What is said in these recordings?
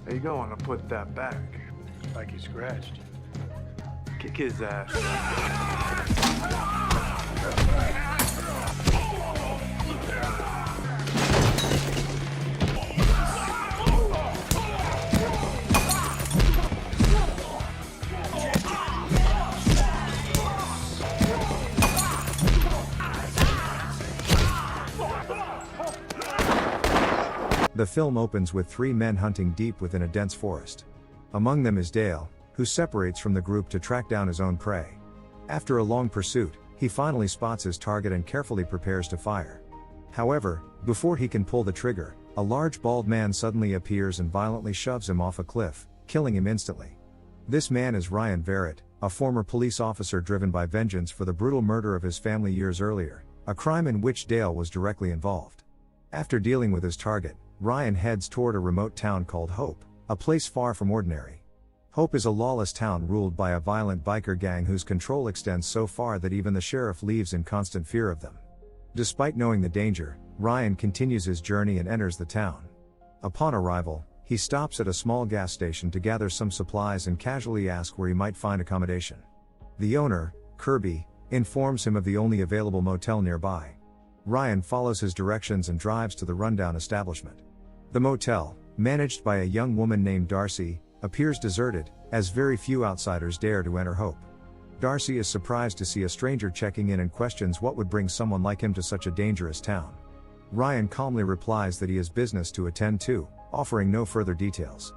How you going to put that back? Like he scratched. Kick his ass. The film opens with three men hunting deep within a dense forest. Among them is Dale, who separates from the group to track down his own prey. After a long pursuit, he finally spots his target and carefully prepares to fire. However, before he can pull the trigger, a large bald man suddenly appears and violently shoves him off a cliff, killing him instantly. This man is Ryan Varrett, a former police officer driven by vengeance for the brutal murder of his family years earlier, a crime in which Dale was directly involved. After dealing with his target, Ryan heads toward a remote town called Hope, a place far from ordinary. Hope is a lawless town ruled by a violent biker gang whose control extends so far that even the sheriff lives in constant fear of them. Despite knowing the danger, Ryan continues his journey and enters the town. Upon arrival, he stops at a small gas station to gather some supplies and casually asks where he might find accommodation. The owner, Kirby, informs him of the only available motel nearby. Ryan follows his directions and drives to the rundown establishment. The motel, managed by a young woman named Darcy, appears deserted, as very few outsiders dare to enter Hope. Darcy is surprised to see a stranger checking in and questions what would bring someone like him to such a dangerous town. Ryan calmly replies that he has business to attend to, offering no further details.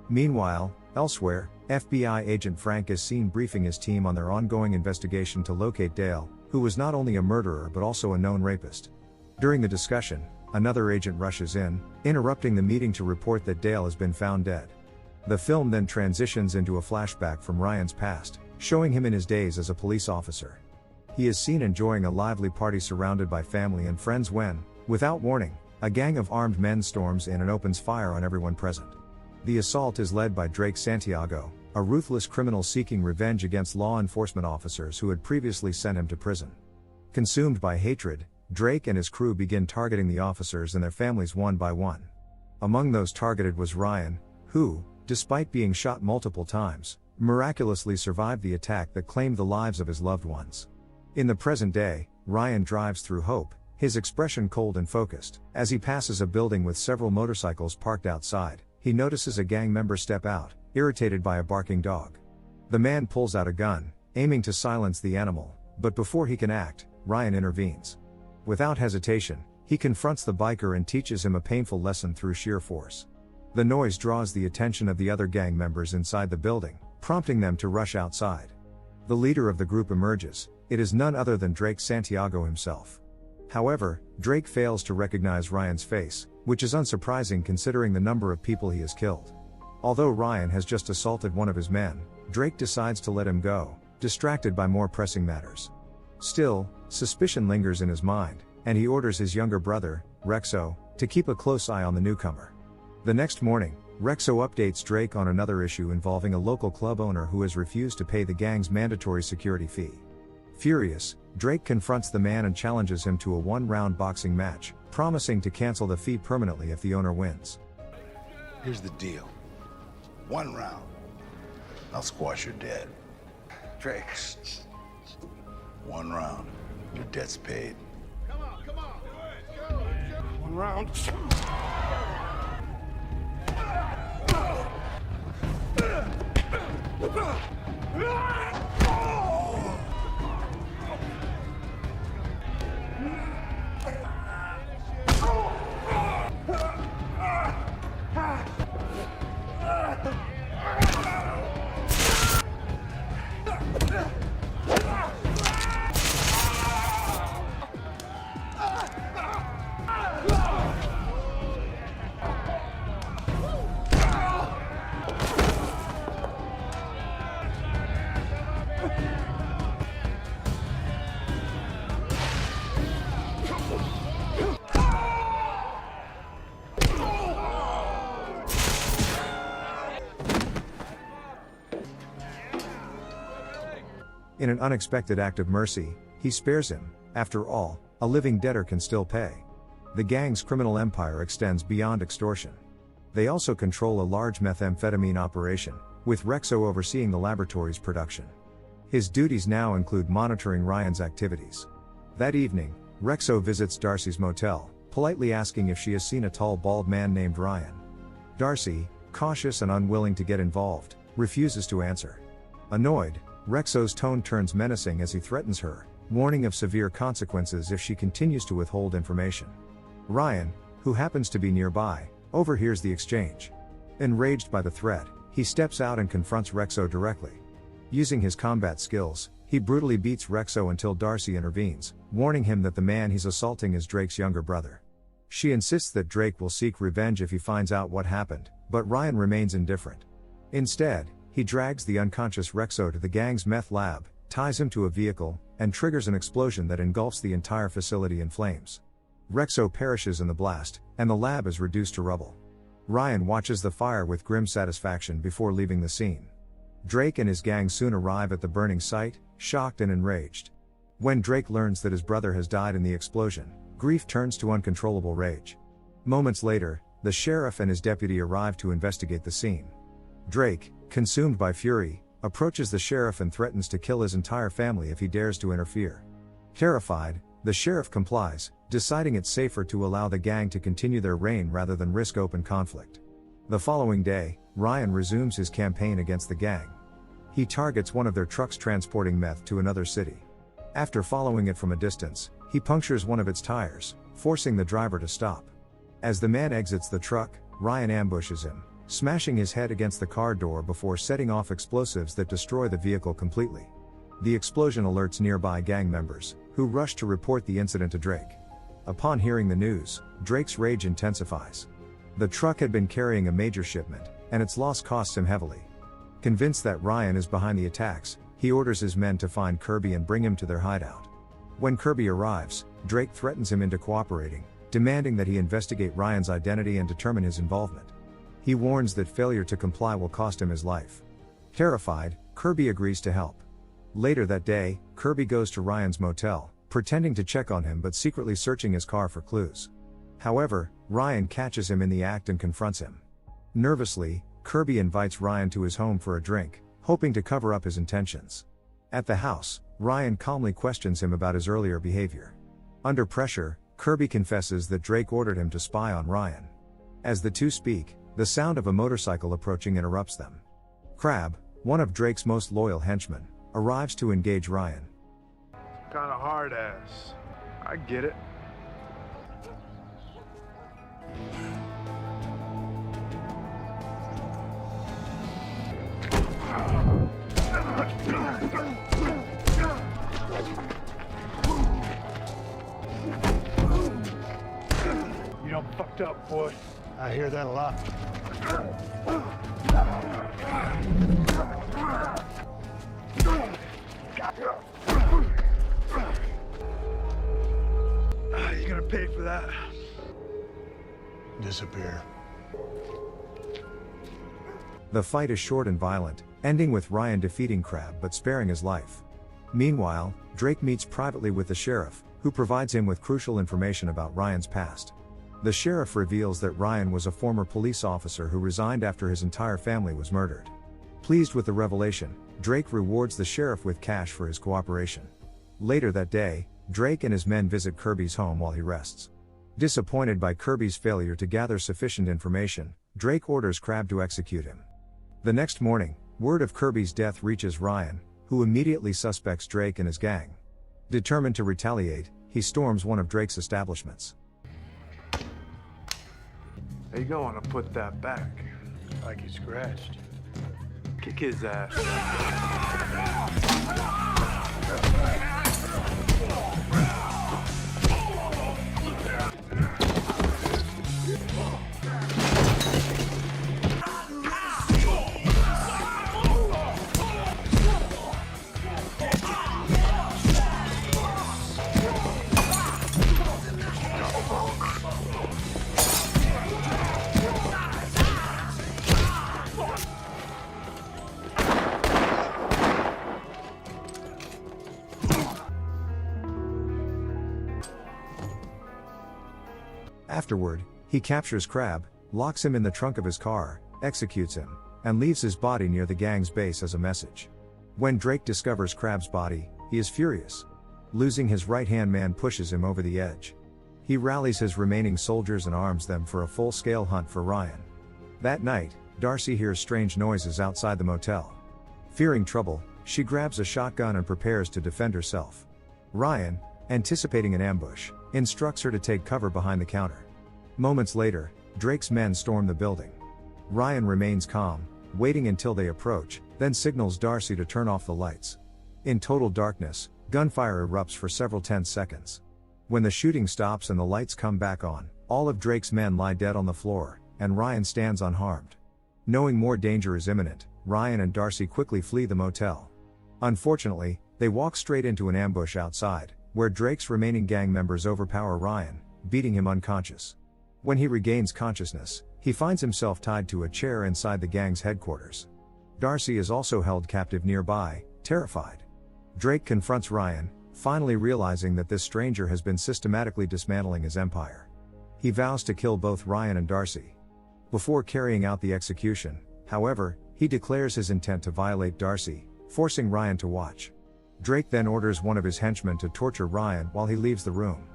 Meanwhile, elsewhere, FBI agent Frank is seen briefing his team on their ongoing investigation to locate Dale, who was not only a murderer but also a known rapist. During the discussion, another agent rushes in, interrupting the meeting to report that Dale has been found dead. The film then transitions into a flashback from Ryan's past, showing him in his days as a police officer. He is seen enjoying a lively party surrounded by family and friends when, without warning, a gang of armed men storms in and opens fire on everyone present. The assault is led by Drayke Santiago, a ruthless criminal seeking revenge against law enforcement officers who had previously sent him to prison. Consumed by hatred, Drayke and his crew begin targeting the officers and their families one by one. Among those targeted was Ryan, who, despite being shot multiple times, miraculously survived the attack that claimed the lives of his loved ones. In the present day, Ryan drives through Hope, his expression cold and focused. As he passes a building with several motorcycles parked outside, he notices a gang member step out, irritated by a barking dog. The man pulls out a gun, aiming to silence the animal, but before he can act, Ryan intervenes. Without hesitation, he confronts the biker and teaches him a painful lesson through sheer force. The noise draws the attention of the other gang members inside the building, prompting them to rush outside. The leader of the group emerges. It is none other than Drayke Santiago himself. However, Drayke fails to recognize Ryan's face, which is unsurprising considering the number of people he has killed. Although Ryan has just assaulted one of his men, Drayke decides to let him go, distracted by more pressing matters. Still, suspicion lingers in his mind, and he orders his younger brother, Rexo, to keep a close eye on the newcomer. The next morning, Rexo updates Drayke on another issue involving a local club owner who has refused to pay the gang's mandatory security fee. Furious, Drayke confronts the man and challenges him to a one-round boxing match, promising to cancel the fee permanently if the owner wins. Here's the deal. 1 round. I'll squash your debt. Drayke. 1 round. Your debt's paid. Come on. 1 round. In an unexpected act of mercy, he spares him. After all, a living debtor can still pay. The gang's criminal empire extends beyond extortion. They also control a large methamphetamine operation, with Rexo overseeing the laboratory's production. His duties now include monitoring Ryan's activities. That evening, Rexo visits Darcy's motel, politely asking if she has seen a tall bald man named Ryan. Darcy, cautious and unwilling to get involved, refuses to answer. Annoyed, Rexo's tone turns menacing as he threatens her, warning of severe consequences if she continues to withhold information. Ryan, who happens to be nearby, overhears the exchange. Enraged by the threat, he steps out and confronts Rexo directly. Using his combat skills, he brutally beats Rexo until Darcy intervenes, warning him that the man he's assaulting is Drake's younger brother. She insists that Drake will seek revenge if he finds out what happened, but Ryan remains indifferent. Instead, he drags the unconscious Rexo to the gang's meth lab, ties him to a vehicle, and triggers an explosion that engulfs the entire facility in flames. Rexo perishes in the blast, and the lab is reduced to rubble. Ryan watches the fire with grim satisfaction before leaving the scene. Drake and his gang soon arrive at the burning site, shocked and enraged. When Drake learns that his brother has died in the explosion, grief turns to uncontrollable rage. Moments later, the sheriff and his deputy arrive to investigate the scene. Drake, consumed by fury, approaches the sheriff and threatens to kill his entire family if he dares to interfere. Terrified, the sheriff complies, deciding it's safer to allow the gang to continue their reign rather than risk open conflict. The following day, Ryan resumes his campaign against the gang. He targets one of their trucks transporting meth to another city. After following it from a distance, he punctures one of its tires, forcing the driver to stop. As the man exits the truck, Ryan ambushes him, smashing his head against the car door before setting off explosives that destroy the vehicle completely. The explosion alerts nearby gang members, who rush to report the incident to Drake. Upon hearing the news, Drake's rage intensifies. The truck had been carrying a major shipment, and its loss costs him heavily. Convinced that Ryan is behind the attacks, he orders his men to find Kirby and bring him to their hideout. When Kirby arrives, Drake threatens him into cooperating, demanding that he investigate Ryan's identity and determine his involvement. He warns that failure to comply will cost him his life. Terrified, Kirby agrees to help. Later that day, Kirby goes to Ryan's motel, pretending to check on him but secretly searching his car for clues. However, Ryan catches him in the act and confronts him. Nervously, Kirby invites Ryan to his home for a drink, hoping to cover up his intentions. At the house, Ryan calmly questions him about his earlier behavior. Under pressure, Kirby confesses that Drake ordered him to spy on Ryan. As the two speak, the sound of a motorcycle approaching interrupts them. Crab, one of Drake's most loyal henchmen, arrives to engage Ryan. Kinda hard ass. I get it. You done fucked up, boy. I hear that a lot. You gonna pay for that? Disappear. The fight is short and violent, ending with Ryan defeating Crab but sparing his life. Meanwhile, Drake meets privately with the sheriff, who provides him with crucial information about Ryan's past. The sheriff reveals that Ryan was a former police officer who resigned after his entire family was murdered. Pleased with the revelation, Drake rewards the sheriff with cash for his cooperation. Later that day, Drake and his men visit Kirby's home while he rests. Disappointed by Kirby's failure to gather sufficient information, Drake orders Crab to execute him. The next morning, word of Kirby's death reaches Ryan, who immediately suspects Drake and his gang. Determined to retaliate, he storms one of Drake's establishments. How you gonna put that back? Like he's scratched. Kick his ass. Afterward, he captures Crab, locks him in the trunk of his car, executes him, and leaves his body near the gang's base as a message. When Drake discovers Crab's body, he is furious. Losing his right-hand man pushes him over the edge. He rallies his remaining soldiers and arms them for a full-scale hunt for Ryan. That night, Darcy hears strange noises outside the motel. Fearing trouble, she grabs a shotgun and prepares to defend herself. Ryan, anticipating an ambush, instructs her to take cover behind the counter. Moments later, Drake's men storm the building. Ryan remains calm, waiting until they approach, then signals Darcy to turn off the lights. In total darkness, gunfire erupts for several tense seconds. When the shooting stops and the lights come back on, all of Drake's men lie dead on the floor, and Ryan stands unharmed. Knowing more danger is imminent, Ryan and Darcy quickly flee the motel. Unfortunately, they walk straight into an ambush outside, where Drake's remaining gang members overpower Ryan, beating him unconscious. When he regains consciousness, he finds himself tied to a chair inside the gang's headquarters. Darcy is also held captive nearby, terrified. Drake confronts Ryan, finally realizing that this stranger has been systematically dismantling his empire. He vows to kill both Ryan and Darcy. Before carrying out the execution, however, he declares his intent to violate Darcy, forcing Ryan to watch. Drake then orders one of his henchmen to torture Ryan while he leaves the room.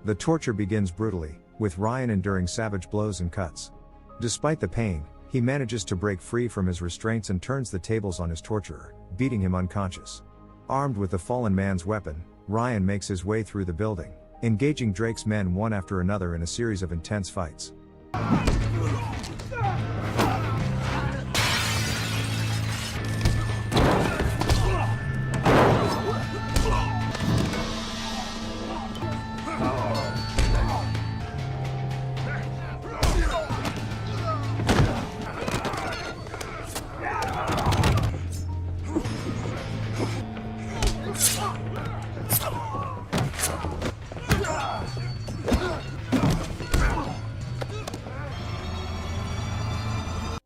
The torture begins brutally, with Ryan enduring savage blows and cuts. Despite the pain, he manages to break free from his restraints and turns the tables on his torturer, beating him unconscious. Armed with the fallen man's weapon, Ryan makes his way through the building, engaging Drake's men one after another in a series of intense fights.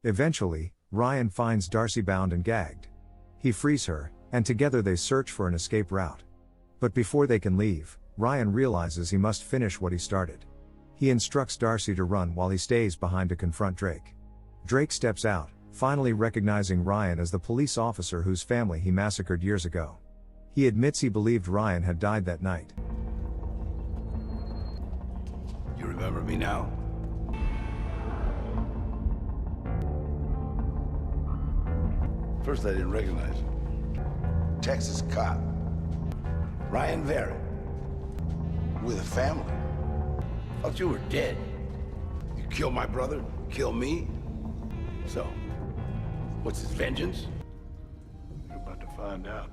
Eventually, Ryan finds Darcy bound and gagged. He frees her, and together they search for an escape route. But before they can leave, Ryan realizes he must finish what he started. He instructs Darcy to run while he stays behind to confront Drake. Drake steps out, finally recognizing Ryan as the police officer whose family he massacred years ago. He admits he believed Ryan had died that night. You remember me now? First, I didn't recognize him. Texas cop. Ryan Varrett. With a family. Thought you were dead. You killed my brother, kill me. So, what's his vengeance? You're about to find out.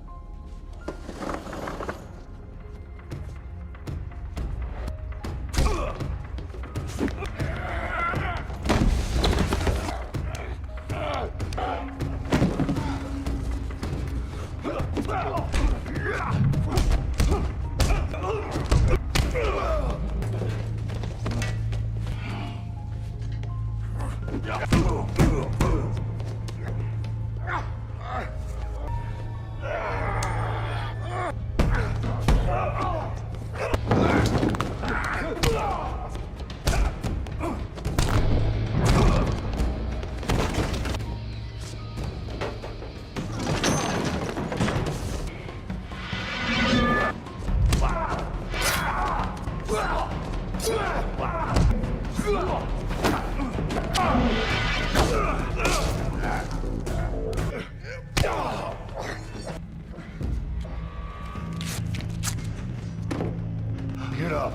Get up.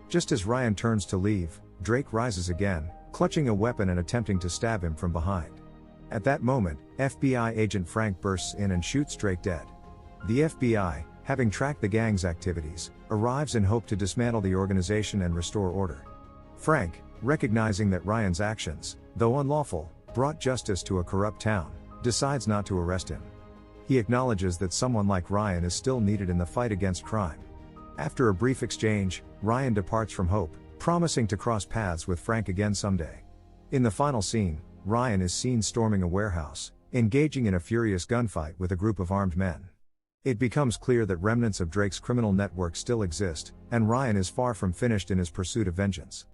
Just as Ryan turns to leave, Drake rises again, clutching a weapon and attempting to stab him from behind. At that moment, FBI agent Frank bursts in and shoots Drake dead. The FBI, having tracked the gang's activities, arrives in hope to dismantle the organization and restore order. Frank, recognizing that Ryan's actions, though unlawful, brought justice to a corrupt town, decides not to arrest him. He acknowledges that someone like Ryan is still needed in the fight against crime. After a brief exchange, Ryan departs from Hope, promising to cross paths with Frank again someday. In the final scene, Ryan is seen storming a warehouse, engaging in a furious gunfight with a group of armed men. It becomes clear that remnants of Drake's criminal network still exist, and Ryan is far from finished in his pursuit of vengeance.